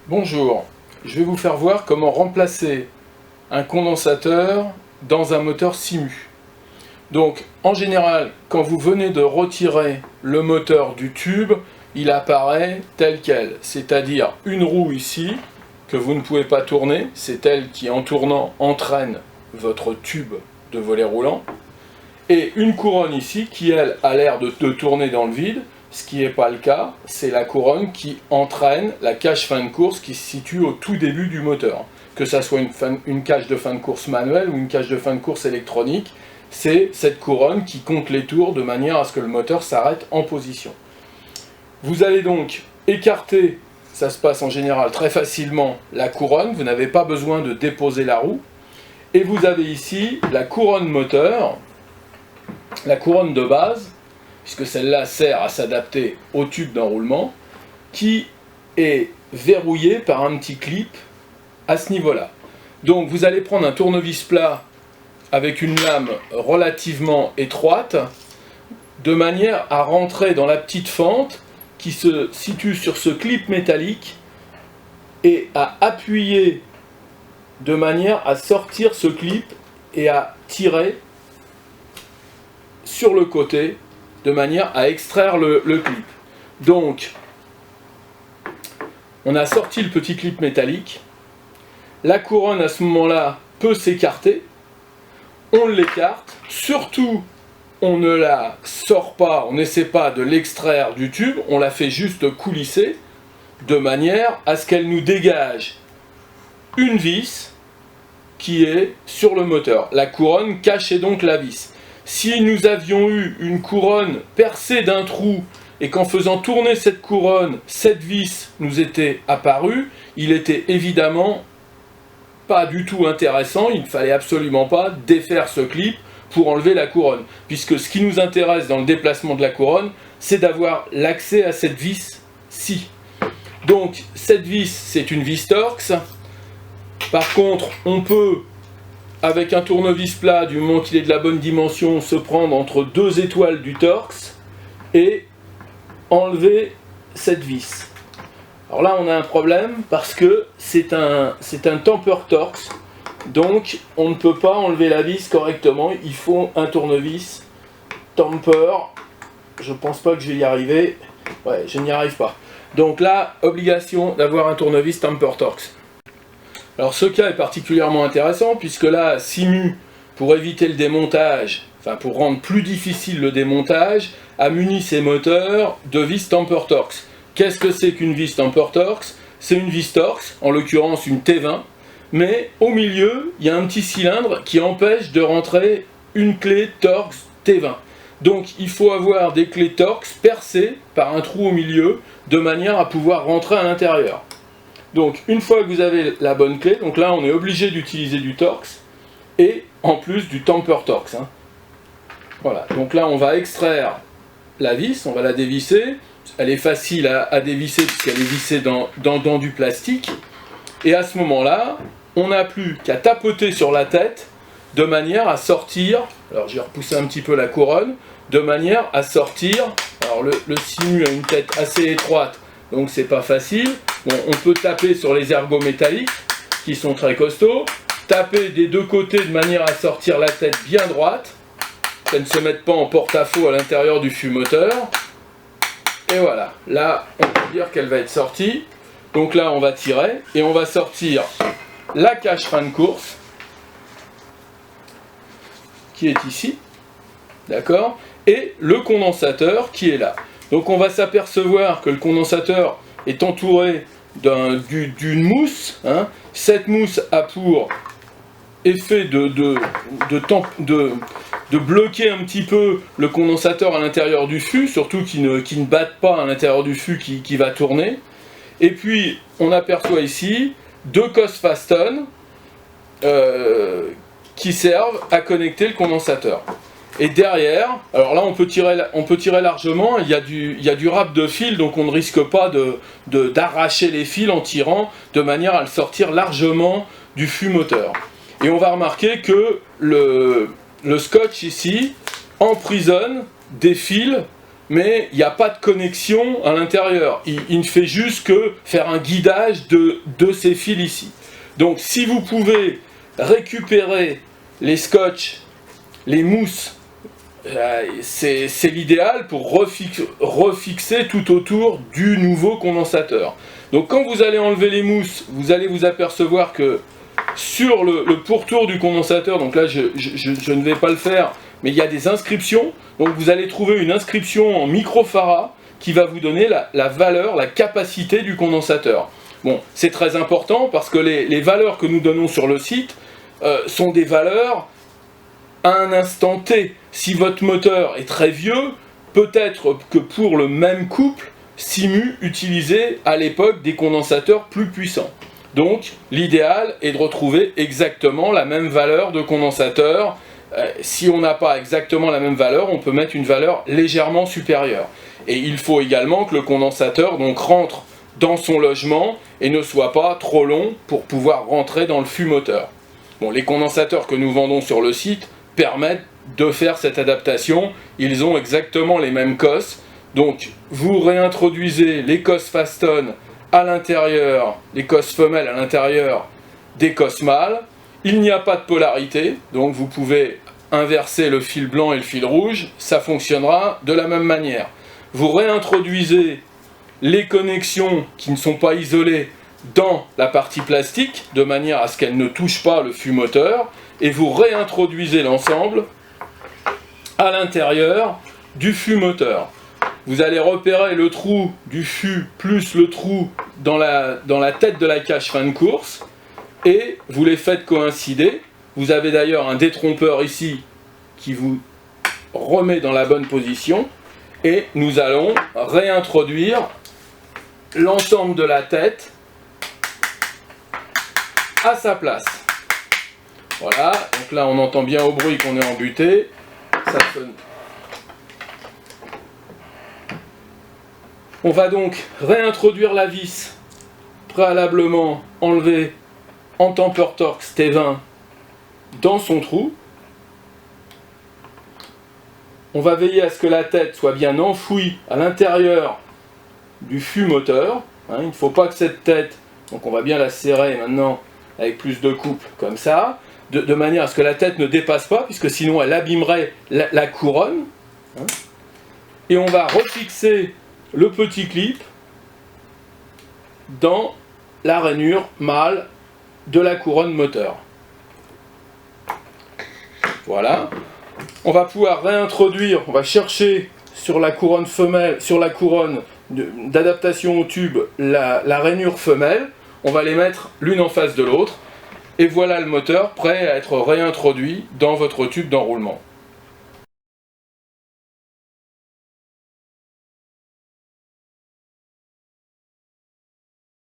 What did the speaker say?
Bonjour, je vais vous faire voir comment remplacer un condensateur dans un moteur Simu. Donc en général, quand vous venez de retirer le moteur du tube, il apparaît tel quel, c'est-à-dire une roue ici que vous ne pouvez pas tourner, c'est elle qui en tournant entraîne votre tube de volet roulant, et une couronne ici qui elle a l'air de tourner dans le vide. Ce qui n'est pas le cas, c'est la couronne qui entraîne la cage fin de course qui se situe au tout début du moteur. Que ça soit une cage de fin de course manuelle ou une cage de fin de course électronique, c'est cette couronne qui compte les tours de manière à ce que le moteur s'arrête en position. Vous allez donc écarter, ça se passe en général très facilement, la couronne, vous n'avez pas besoin de déposer la roue. Et vous avez ici la couronne moteur, la couronne de base, puisque celle-là sert à s'adapter au tube d'enroulement, qui est verrouillée par un petit clip à ce niveau-là. Donc vous allez prendre un tournevis plat avec une lame relativement étroite, de manière à rentrer dans la petite fente qui se situe sur ce clip métallique et à appuyer de manière à sortir ce clip et à tirer sur le côté de manière à extraire le clip. Donc, on a sorti le petit clip métallique. La couronne, à ce moment-là, peut s'écarter. On l'écarte. Surtout, on ne la sort pas, on n'essaie pas de l'extraire du tube. On la fait juste coulisser de manière à ce qu'elle nous dégage une vis qui est sur le moteur. La couronne cachait donc la vis. Si nous avions eu une couronne percée d'un trou et qu'en faisant tourner cette couronne, cette vis nous était apparue, il était évidemment pas du tout intéressant, il ne fallait absolument pas défaire ce clip pour enlever la couronne. Puisque ce qui nous intéresse dans le déplacement de la couronne, c'est d'avoir l'accès à cette vis-ci. Donc cette vis, c'est une vis Torx. Par contre, on peut, avec un tournevis plat, du moment qu'il est de la bonne dimension, se prendre entre deux étoiles du Torx et enlever cette vis. Alors là, on a un problème parce que c'est un temper Torx, donc on ne peut pas enlever la vis correctement. Il faut un tournevis temper. Je pense pas que je vais y arriver. Ouais, je n'y arrive pas. Donc là, obligation d'avoir un tournevis temper Torx. Alors ce cas est particulièrement intéressant puisque là, Simu, pour éviter le démontage, enfin pour rendre plus difficile le démontage, a muni ses moteurs de vis temper Torx. Qu'est-ce que c'est qu'une vis temper Torx? C'est une vis Torx, en l'occurrence une T20, mais au milieu, il y a un petit cylindre qui empêche de rentrer une clé Torx T20. Donc il faut avoir des clés Torx percées par un trou au milieu, de manière à pouvoir rentrer à l'intérieur. Donc une fois que vous avez la bonne clé, donc là on est obligé d'utiliser du Torx et en plus du temper Torx. Voilà, donc là on va extraire la vis, on va la dévisser. Elle est facile à dévisser puisqu'elle est vissée dans du plastique. Et à ce moment-là, on n'a plus qu'à tapoter sur la tête de manière à sortir. Alors je vais repousser un petit peu la couronne, de manière à sortir. Alors le Simu a une tête assez étroite, donc c'est pas facile. Bon, on peut taper sur les ergots métalliques qui sont très costauds, taper des deux côtés de manière à sortir la tête bien droite, qu'elle ne se mette pas en porte-à-faux à l'intérieur du fût moteur. Et voilà, là on peut dire qu'elle va être sortie. Donc là on va tirer et on va sortir la cage fin de course qui est ici, d'accord, et le condensateur qui est là. Donc on va s'apercevoir que le condensateur est entouré d'une mousse. Cette mousse a pour effet de bloquer un petit peu le condensateur à l'intérieur du fût, surtout qui ne batte pas à l'intérieur du fût qui va tourner. Et puis on aperçoit ici deux Cosfaston qui servent à connecter le condensateur. Et derrière, alors là on peut tirer largement, il y a du râpe de fil, donc on ne risque pas d'arracher les fils en tirant, de manière à le sortir largement du fût moteur. Et on va remarquer que le scotch ici emprisonne des fils mais il n'y a pas de connexion à l'intérieur. Il ne fait juste que faire un guidage de ces fils ici. Donc si vous pouvez récupérer les scotch, les mousses, c'est l'idéal pour refixer tout autour du nouveau condensateur. Donc quand vous allez enlever les mousses, vous allez vous apercevoir que sur le pourtour du condensateur, donc là je ne vais pas le faire, mais il y a des inscriptions. Donc vous allez trouver une inscription en microfarad qui va vous donner la valeur, la capacité du condensateur. Bon, c'est très important parce que les valeurs que nous donnons sur le site sont des valeurs à un instant T. Si votre moteur est très vieux, peut-être que pour le même couple, Simu utilisait à l'époque des condensateurs plus puissants. Donc l'idéal est de retrouver exactement la même valeur de condensateur. Si on n'a pas exactement la même valeur, on peut mettre une valeur légèrement supérieure. Et il faut également que le condensateur donc rentre dans son logement et ne soit pas trop long pour pouvoir rentrer dans le fût moteur. Bon, les condensateurs que nous vendons sur le site permettent de faire cette adaptation. Ils ont exactement les mêmes cosses. Donc vous réintroduisez les cosses Faston à l'intérieur, les cosses femelles à l'intérieur des cosses mâles. Il n'y a pas de polarité, donc vous pouvez inverser le fil blanc et le fil rouge, ça fonctionnera de la même manière. Vous réintroduisez les connexions qui ne sont pas isolées dans la partie plastique, de manière à ce qu'elles ne touchent pas le fût moteur, et vous réintroduisez l'ensemble à l'intérieur du fût moteur. Vous allez repérer le trou du fût plus le trou dans la tête de la cage fin de course, et vous les faites coïncider. Vous avez d'ailleurs un détrompeur ici qui vous remet dans la bonne position, et nous allons réintroduire l'ensemble de la tête à sa place. Voilà, donc là on entend bien au bruit qu'on est embuté. Ça sonne. On va donc réintroduire la vis préalablement enlevée en Temper Torx T20 dans son trou. On va veiller à ce que la tête soit bien enfouie à l'intérieur du fût moteur. Il ne faut pas que cette tête, donc on va bien la serrer maintenant avec plus de couple comme ça, de manière à ce que la tête ne dépasse pas, puisque sinon elle abîmerait la couronne. Et on va refixer le petit clip dans la rainure mâle de la couronne moteur. Voilà. On va pouvoir réintroduire, on va chercher sur la couronne femelle, sur la couronne d'adaptation au tube, la rainure femelle. On va les mettre l'une en face de l'autre. Et voilà le moteur prêt à être réintroduit dans votre tube d'enroulement.